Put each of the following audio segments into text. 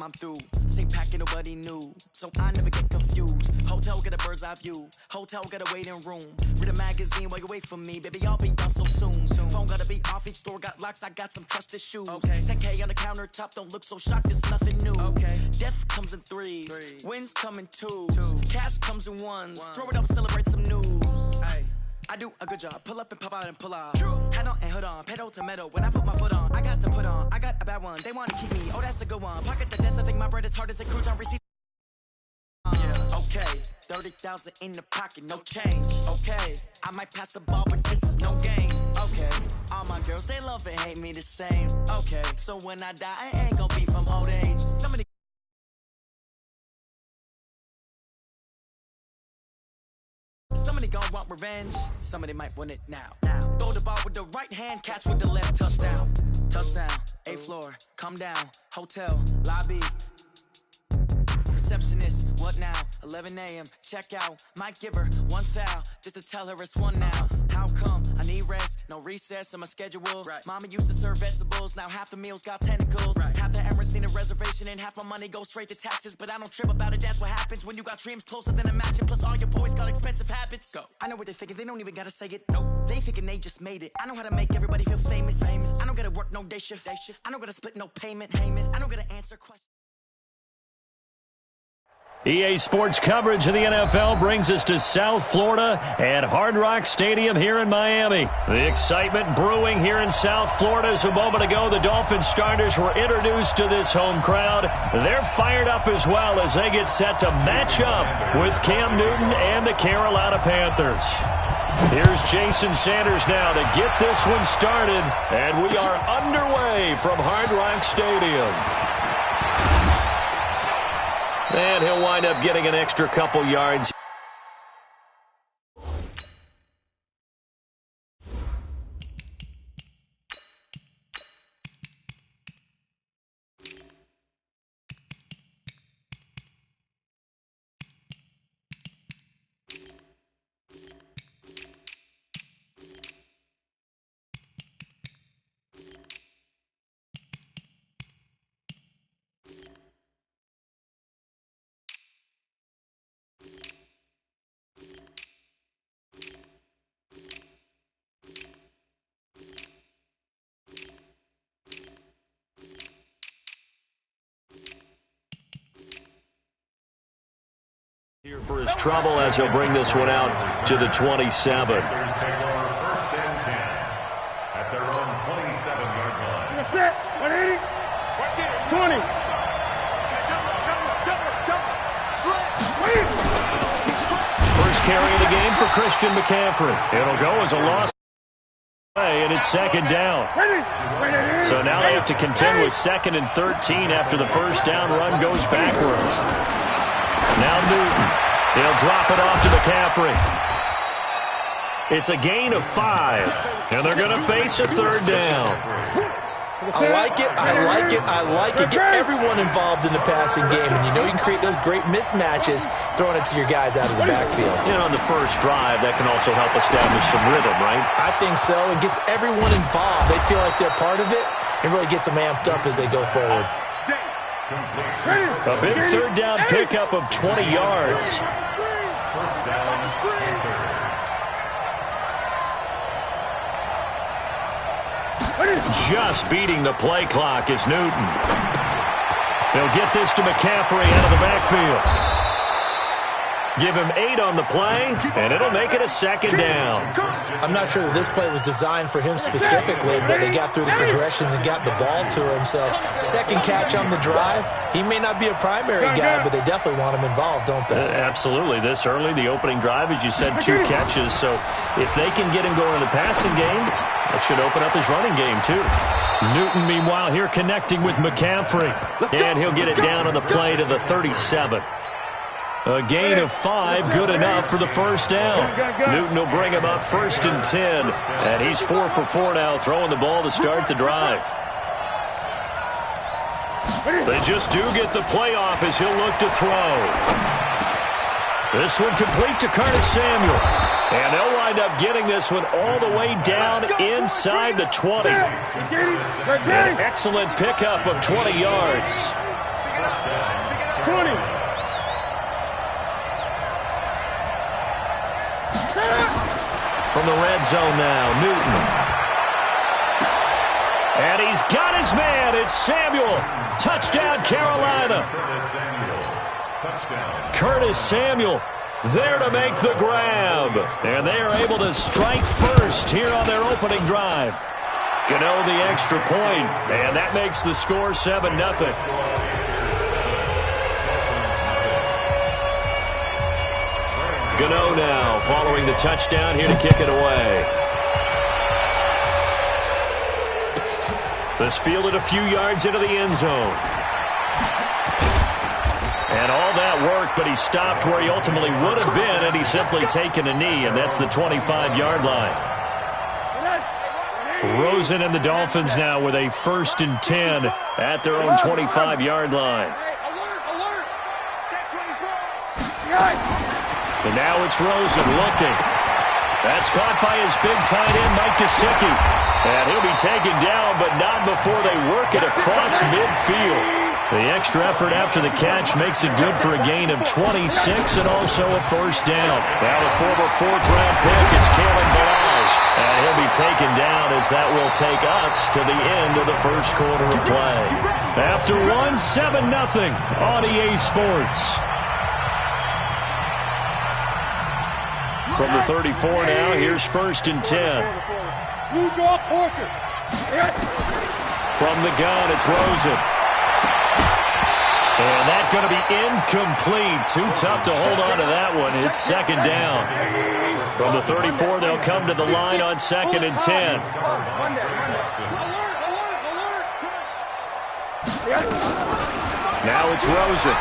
I'm through. Same packing, nobody knew, so I never get confused. Hotel get a bird's eye view. Hotel get a waiting room. Read a magazine while you wait for me, baby. I'll be done so soon. Phone gotta be off. Each store got locks. I got some trusted shoes. Okay. 10K on the countertop. Don't look so shocked. It's nothing new. Okay. Death comes in threes. Wins come in twos. Cash comes in ones. Throw it up, celebrate some news. Hey. I do a good job, pull up and pop out and pull off. Hat on and hood on, pedal to metal. When I put my foot on, I got to put on. I got a bad one, they want to keep me. Oh, that's a good one. Pockets are dense, I think my bread is hard as a cruise on receipt. Okay, 30,000 in the pocket, no change. Okay, I might pass the ball, but this is no game. Okay, all my girls, they love and hate me the same. Okay, so when I die, I ain't gonna be from old age. Somebody gon' want revenge, somebody might want it now. Throw the ball with the right hand, catch with the left, touchdown. Touchdown, 8th floor, come down, hotel, lobby. Receptionist, what now? 11 a.m., check out. Might give her one foul, just to tell her it's one now. How come? I need rest, no recess in my schedule. Right. Mama used to serve vegetables, now half the meals got tentacles. Right. Half the Emirates need a reservation and half my money goes straight to taxes. But I don't trip about it, that's what happens when you got dreams closer than a match. And plus all your boys got expensive habits. Go. I know what they're thinking, they don't even gotta say it. Nope. They thinking they just made it. I know how to make everybody feel famous. I don't gotta work no day shift. I don't gotta split no payment. I don't gotta answer questions. EA Sports coverage of the NFL brings us to South Florida at Hard Rock Stadium here in Miami. The excitement brewing here in South Florida as a moment ago the Dolphins starters were introduced to this home crowd. They're fired up as well as they get set to match up with Cam Newton and the Carolina Panthers. Here's Jason Sanders now to get this one started, and we are underway from Hard Rock Stadium. And he'll wind up getting an extra couple yards. Here for his trouble as he'll bring this one out to the 27. First and 10 at their own 27-yard line. That's it. 180. 20. First carry of the game for Christian McCaffrey. It'll go as a loss. And it's second down. So now they have to contend with 2nd and 13 after the first down run goes backwards. Now Newton. He'll drop it off to McCaffrey. It's a gain of 5. And they're going to face a third down. I like it. I like it. I like it. Get everyone involved in the passing game. And you know you can create those great mismatches throwing it to your guys out of the backfield. And on the first drive, that can also help establish some rhythm, right? I think so. It gets everyone involved. They feel like they're part of it and really gets them amped up as they go forward. A big third down pickup of 20 yards. First down, Panthers. Just beating the play clock is Newton. They'll get this to McCaffrey out of the backfield. Give him 8 on the play, and it'll make it a second down. I'm not sure that this play was designed for him specifically, but they got through the progressions and got the ball to him. So second catch on the drive. He may not be a primary guy, but they definitely want him involved, don't they? Absolutely. This early, the opening drive, as you said, 2 catches. So if they can get him going in the passing game, that should open up his running game too. Newton, meanwhile, here connecting with McCaffrey. And he'll get it down on the play to the 37. A gain of 5, good enough for the first down. Newton will bring him up 1st and 10. And he's 4 for 4 now, throwing the ball to start the drive. They just do get the play off as he'll look to throw. This one complete to Curtis Samuel. And they'll wind up getting this one all the way down inside the 20. An excellent pickup of 20 yards. 20. From the red zone now, Newton. And he's got his man. It's Samuel. Touchdown, Carolina. Curtis Samuel there to make the grab. And they are able to strike first here on their opening drive. Gano the extra point, and that makes the score 7-0. Gano now following the touchdown here to kick it away. This fielded a few yards into the end zone. And all that work, but he stopped where he ultimately would have been, and he's simply taken a knee, and that's the 25-yard line. Rosen and the Dolphins now with a 1st and 10 at their own 25-yard line. And now it's Rosen looking. That's caught by his big tight end, Mike Gesicki. And he'll be taken down, but not before they work it across midfield. The extra effort after the catch makes it good for a gain of 26 and also a 1st down. Now the former 4th-round pick, it's Kalen Balazs. And he'll be taken down as that will take us to the end of the first quarter of play. After 7-0 on EA Sports. From the 34 now, here's 1st and 10. From the gun, it's Rosen. And that's going to be incomplete. Too tough to hold on to that one. It's 2nd down. From the 34, they'll come to the line on 2nd and 10. Now it's Rosen.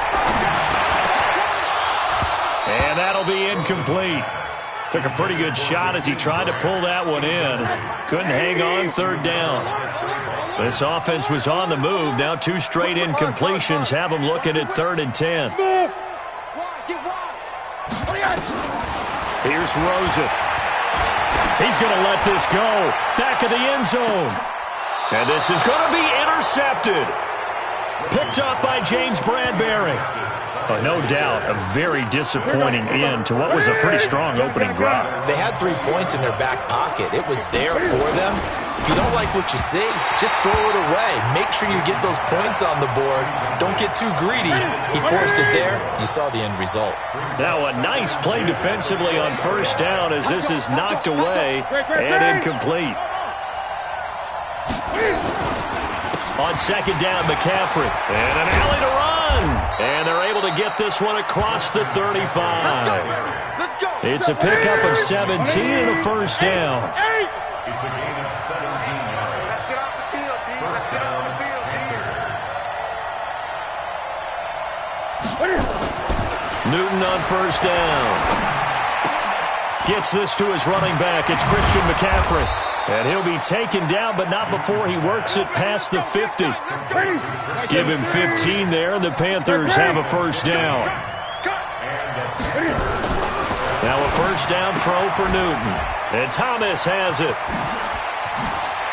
And that'll be incomplete. Took a pretty good shot as he tried to pull that one in. Couldn't hang on, 3rd down. This offense was on the move. Now 2 straight incompletions have them looking at 3rd and 10. Here's Rosen. He's going to let this go. Back of the end zone. And this is going to be intercepted. Picked up by James Bradbury. No doubt, a very disappointing end to what was a pretty strong opening drive. They had 3 points in their back pocket. It was there for them. If you don't like what you see, just throw it away. Make sure you get those points on the board. Don't get too greedy. He forced it there. You saw the end result. Now a nice play defensively on 1st down as this is knocked away and incomplete. On 2nd down, McCaffrey. And an alley to run. And they're able to get this one across the 35. It's a pickup of 17 and a 1st down. It's a gain of 17 yards. Let's get off the field, D. Let's get off the field, D. Newton on 1st down. Gets this to his running back. It's Christian McCaffrey. And he'll be taken down, but not before he works it past the 50. Give him 15 there, and the Panthers have a 1st down. Now a 1st down throw for Newton. And Thomas has it.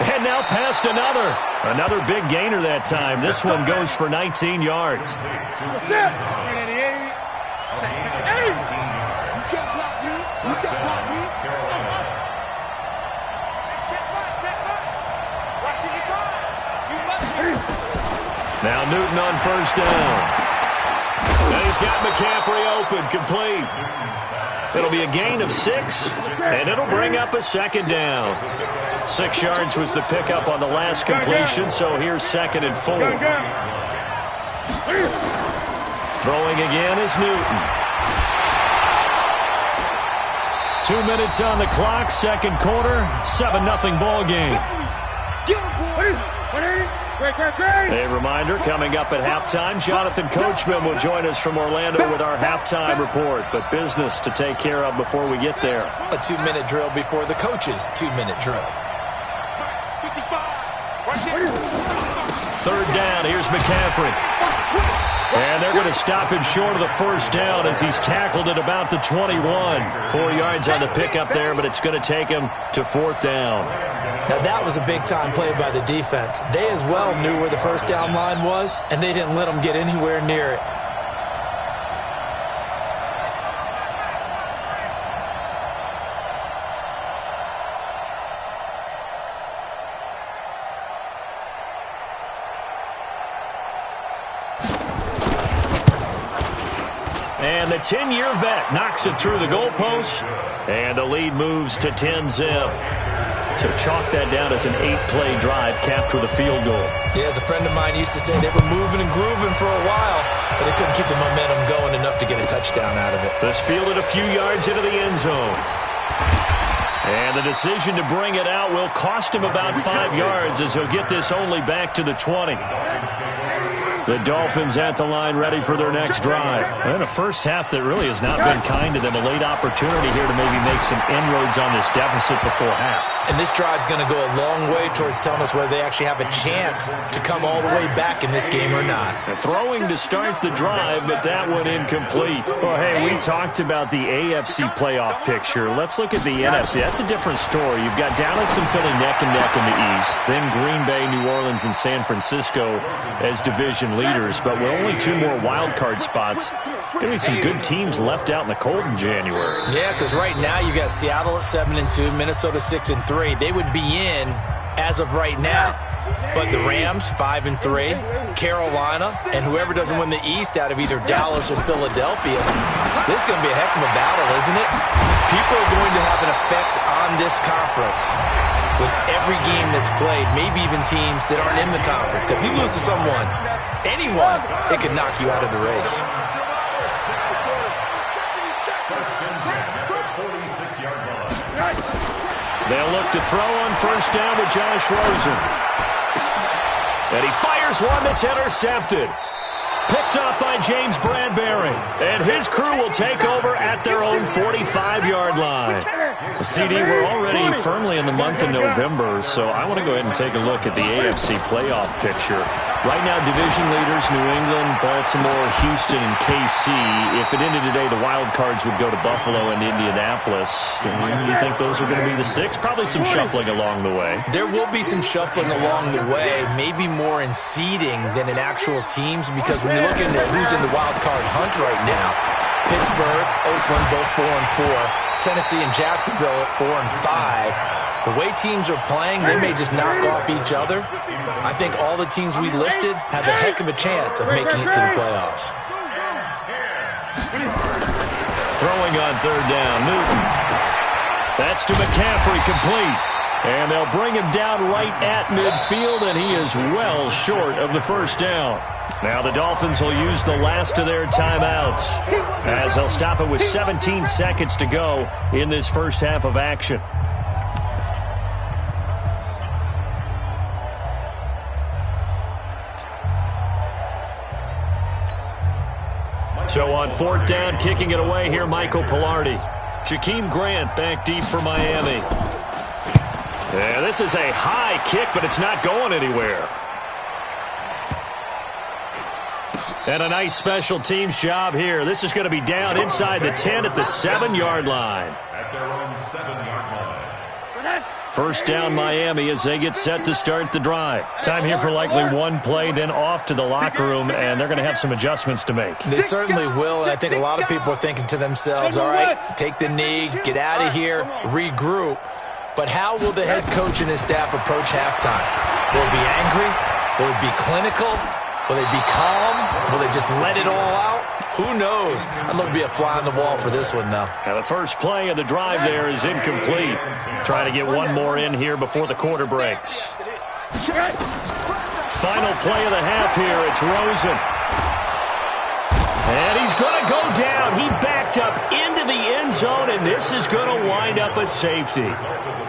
And now past another. Another big gainer that time. This one goes for 19 yards. Now Newton on 1st down. And he's got McCaffrey open, complete. It'll be a gain of 6, and it'll bring up a 2nd down. 6 yards was the pickup on the last completion, so here's 2nd and 4. Throwing again is Newton. 2 minutes on the clock, 2nd quarter, 7-0 ball game. A reminder, coming up at halftime, Jonathan Coachman will join us from Orlando with our halftime report, but business to take care of before we get there. A 2-minute drill before the coach's 2-minute drill. 3rd down, here's McCaffrey. And they're going to stop him short of the 1st down as he's tackled at about the 21. 4 yards on the pickup there, but it's going to take him to 4th down. Now that was a big-time play by the defense. They as well knew where the 1st down line was, and they didn't let them get anywhere near it. And the 10-year vet knocks it through the goalpost, and the lead moves to 10-zip. So chalk that down as an 8-play drive capped with a field goal. Yeah, as a friend of mine used to say, they were moving and grooving for a while, but they couldn't keep the momentum going enough to get a touchdown out of it. This fielded a few yards into the end zone. And the decision to bring it out will cost him about 5 yards as he'll get this only back to the 20. The Dolphins at the line ready for their next drive. And a first half that really has not been kind to them. A late opportunity here to maybe make some inroads on this deficit before half. And this drive's going to go a long way towards telling us whether they actually have a chance to come all the way back in this game or not. Throwing to start the drive, but that one incomplete. Well, hey, we talked about the AFC playoff picture. Let's look at the NFC. That's a different story. You've got Dallas and Philly neck and neck in the East. Then Green Bay, New Orleans, and San Francisco as division leaders. But with only 2 more wild card spots, going to be some good teams left out in the cold in January. Yeah, because right now you got Seattle at 7-2, Minnesota 6-3. They would be in as of right now. But the Rams, 5-3, Carolina, and whoever doesn't win the East out of either Dallas or Philadelphia, this is going to be a heck of a battle, isn't it? People are going to have an effect on this conference with every game that's played, maybe even teams that aren't in the conference. Because if you lose to someone, anyone, it could knock you out of the race. They'll look to throw on first down with Josh Rosen. And he fires one that's intercepted. Picked up by James Bradbury. And his crew will take over at their own 45-yard line. CD, we're already firmly in the month of November, so I want to go ahead and take a look at the AFC playoff picture. Right now, division leaders, New England, Baltimore, Houston, and KC. If it ended today, the wild cards would go to Buffalo and Indianapolis. Do you think those are going to be the 6? Probably some shuffling along the way. There will be some shuffling along the way, maybe more in seeding than in actual teams, because when you look into who's in the wild card hunt right now, Pittsburgh, Oakland, both 4-4. Tennessee and Jacksonville at 4-5. The way teams are playing, they may just knock off each other. I think all the teams we listed have a heck of a chance of making it to the playoffs. Throwing on third down, Newton. That's to McCaffrey, complete. And they'll bring him down right at midfield, and he is well short of the first down. Now the Dolphins will use the last of their timeouts as they'll stop it with 17 seconds to go in this first half of action. So on fourth down, kicking it away here, Michael Pilardi. Jakeem Grant back deep for Miami. Yeah, this is a high kick, but it's not going anywhere. And a nice special teams job here. This is going to be down inside the 10 at the 7-yard line. At their own 7-yard line. First down Miami as they get set to start the drive. Time here for likely one play, then off to the locker room, and they're going to have some adjustments to make. They certainly will, and I think a lot of people are thinking to themselves, all right, take the knee, get out of here, regroup. But how will the head coach and his staff approach halftime? Will it be angry? Will it be clinical? Will they be calm? Will they just let it all out? Who knows? I'd love to be a fly on the wall for this one, though. Now the first play of the drive there is incomplete. Trying to get one more in here before the quarter breaks. Final play of the half here. It's Rosen. And he's going to go down. He backed up into the end zone, and this is going to wind up a safety.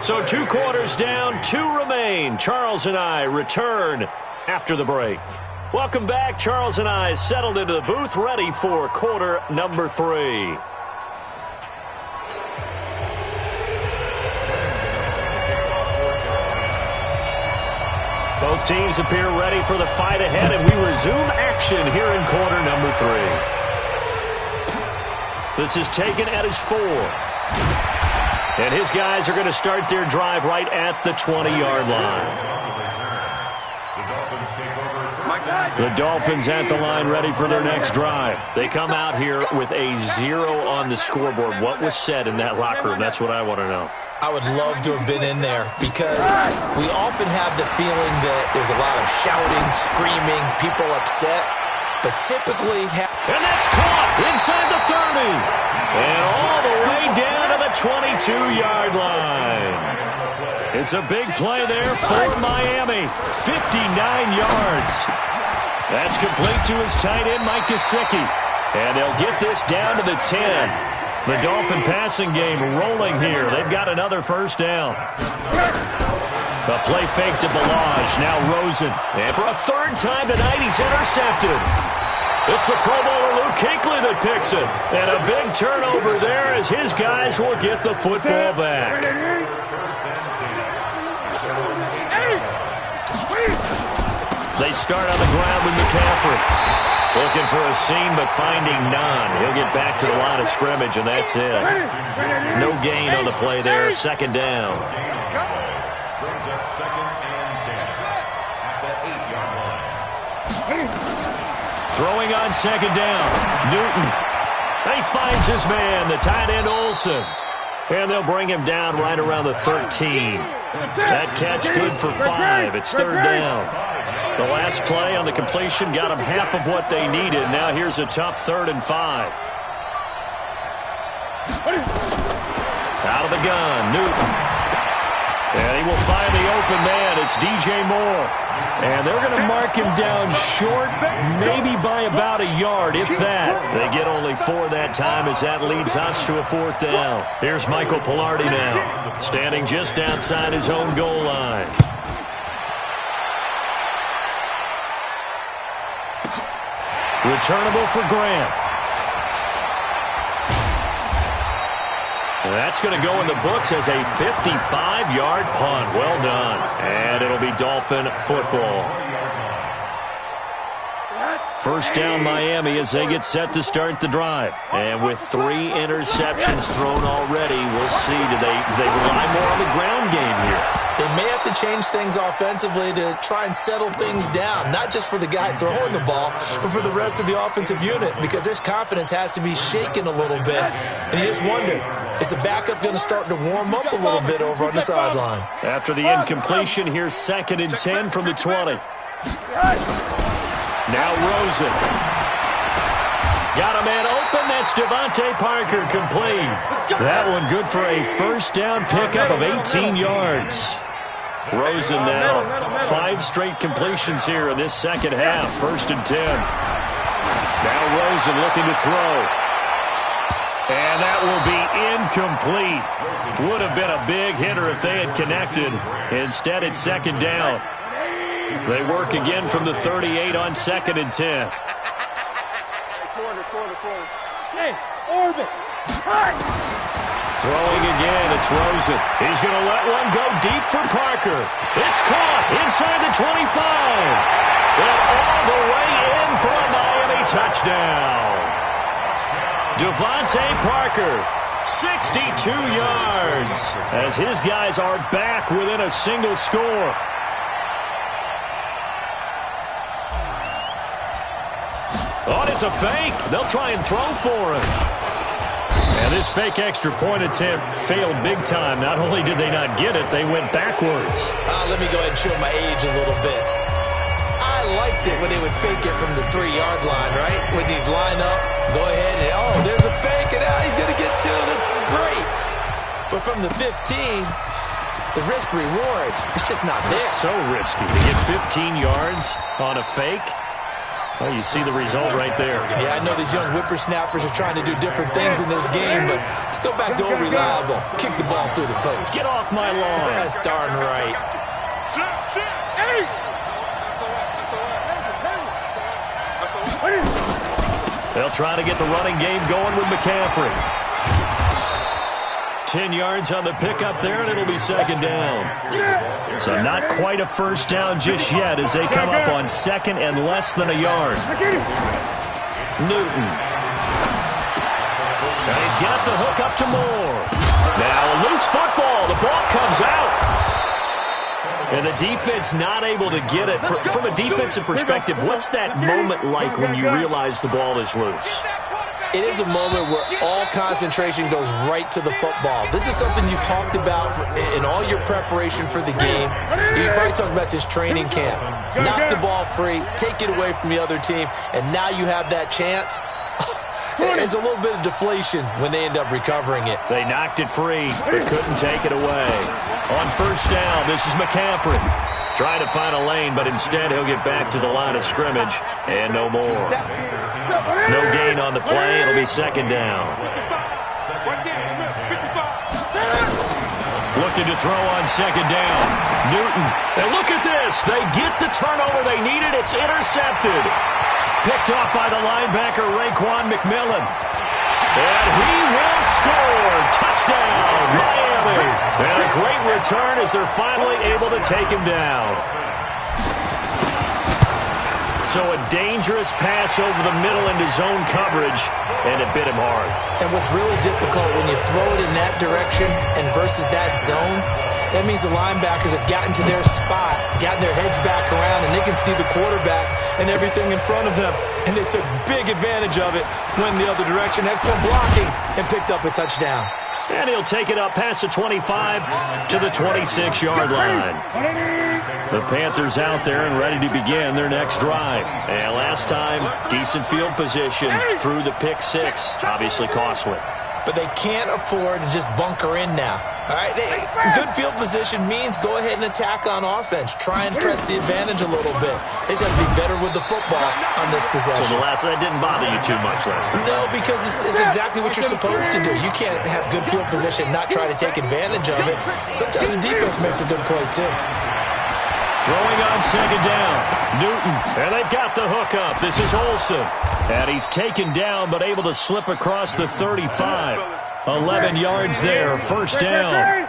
So 2 quarters down, 2 remain. Charles and I return after the break. Welcome back. Charles and I settled into the booth, ready for quarter number 3. Both teams appear ready for the fight ahead, and we resume action here in quarter number 3. This is taken at his 4. And his guys are going to start their drive right at the 20-yard line. The Dolphins at the line ready for their next drive. They come out here with a 0 on the scoreboard. What was said in that locker room? That's what I want to know. I would love to have been in there because we often have the feeling that there's a lot of shouting, screaming, people upset. but typically... And that's caught inside the 30. And all the way down to the 22-yard line. It's a big play there for Miami. 59 yards. That's complete to his tight end, Mike Gesicki. And they'll get this down to the 10. The Dolphin passing game rolling here. They've got another first down. The play fake to Balaj. Now Rosen. And for a third time tonight, he's intercepted. It's the Pro Bowler Luke Kuechly that picks it. And a big turnover there as his guys will get the football back. They start on the ground with McCaffrey. Looking for a seam, but finding none. He'll get back to the line of scrimmage, and that's it. No gain on the play there. Second down. Brings up 2nd and 10 at the 8-yard line. Throwing on second down. Newton. He finds his man, the tight end Olsen. And they'll bring him down right around the 13. That catch good for 5. It's third down. The last play on the completion got them half of what they needed. Now here's a tough 3rd and 5. Out of the gun, Newton. And he will find the open man. It's DJ Moore. And they're going to mark him down short, maybe by about a yard, if that. They get only 4 that time as that leads us to a 4th down. Here's Michael Pilardi now, standing just outside his own goal line. Returnable for Grant. That's going to go in the books as a 55-yard punt. Well done. And it'll be Dolphin football. First down Miami as they get set to start the drive. And with 3 interceptions thrown already, we'll see. Do they rely more on the ground game here? They may have to change things offensively to try and settle things down, not just for the guy throwing the ball, but for the rest of the offensive unit, because their confidence has to be shaken a little bit. And you just wonder, is the backup going to start to warm up a little bit over on the sideline? After the incompletion, here's 2nd and 10 from the 20. Now Rosen. Got a man open. That's Devontae Parker complete. That one good for a first down pickup of 18 yards. Rosen now 5 straight completions here in this second half. 1st and 10. Now Rosen looking to throw. And that will be incomplete. Would have been a big hitter if they had connected. Instead, it's 2nd down. They work again from the 38 on 2nd and 10. Throwing again, it's Rosen. He's going to let one go deep for Parker. It's caught inside the 25. And all the way in for a Miami touchdown. Devontae Parker, 62 yards, as his guys are back within a single score. Oh, it's a fake. They'll try and throw for him. And this fake extra point attempt failed big time. Not only did they not get it, they went backwards. Let me go ahead and show my age a little bit. I liked it when they would fake it from the 3-yard line, right? When you'd line up, go ahead and, oh, there's a fake, and now he's going to get 2. That's great. But from the 15, the risk-reward, it's just not there. It's so risky to get 15 yards on a fake. Well, you see the result right there. Yeah, I know these young whippersnappers are trying to do different things in this game, but let's go back to old reliable. Kick the ball through the post. Get off my lawn. That's darn right. They'll try to get the running game going with McCaffrey. 10 yards on the pickup there, and it'll be 2nd down. So not quite a first down just yet as they come up on 2nd and less than a yard. Newton. And he's got the hook up to Moore. Now a loose football. The ball comes out. And the defense not able to get it. From a defensive perspective, what's that moment like when you realize the ball is loose? it is a moment where all concentration goes right to the football. This is something you've talked about in all your preparation for the game. You've probably talked about since training camp. Knock the ball free, take it away from the other team, and now you have that chance. There's a little bit of deflation when they end up recovering it. They knocked it free, but couldn't take it away. On first down, this is McCaffrey. Trying to find a lane, but instead he'll get back to the line of scrimmage, and no more. No gain on the play. It'll be second down. Looking to throw on second down. Newton. And look at this. They get the turnover they needed. It's intercepted. Picked off by the linebacker, Raekwon McMillan. And he will score. Touchdown, Miami. And a great return as they're finally able to take him down. So a dangerous pass over the middle into zone coverage, and it bit him hard. And what's really difficult when you throw it in that direction and versus that zone, that means the linebackers have gotten to their spot, gotten their heads back around, and they can see the quarterback and everything in front of them. And they took big advantage of it, went the other direction, excellent blocking, and picked up a touchdown. And he'll take it up past the 25 to the 26-yard line. The Panthers out there and ready to begin their next drive. And last time, decent field position through the pick six. Obviously costly. But they can't afford to just bunker in now. All right, good field position means go ahead and attack on offense. Try and press the advantage a little bit. They just have to be better with the football on this possession. So that didn't bother you too much last time? No, because it's exactly what you're supposed to do. You can't have good field position, not try to take advantage of it. Sometimes the defense makes a good play, too. Throwing on second down, Newton, and they've got the hook up. This is Olsen, and he's taken down but able to slip across the 35. 11 yards there, first down.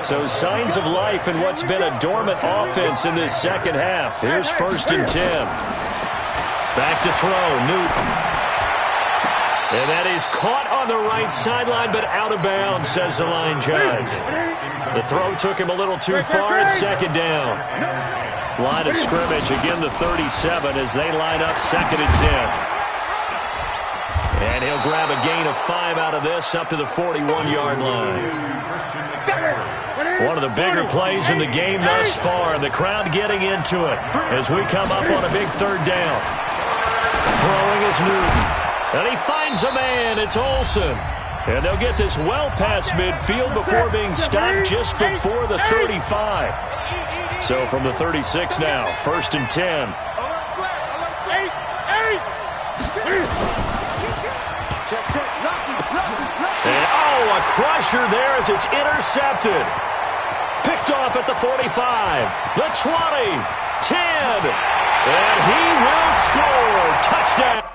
So signs of life in what's been a dormant offense in this second half. Here's first and 10. Back to throw, Newton. And that is caught on the right sideline but out of bounds, says the line judge. The throw took him a little too far at second down. Line of scrimmage, again the 37 as they line up second and 10. And he'll grab a gain of 5 out of this up to the 41-yard line. One of the bigger plays in the game thus far, and the crowd getting into it as we come up on a big third down. Throwing is Newton. And he finds a man. It's Olsen. And they'll get this well past midfield before being stopped just before the 35. So from the 36 now, first and 10. And a crusher there as it's intercepted. Picked off at the 45, the 20, 10. And he will score. Touchdown.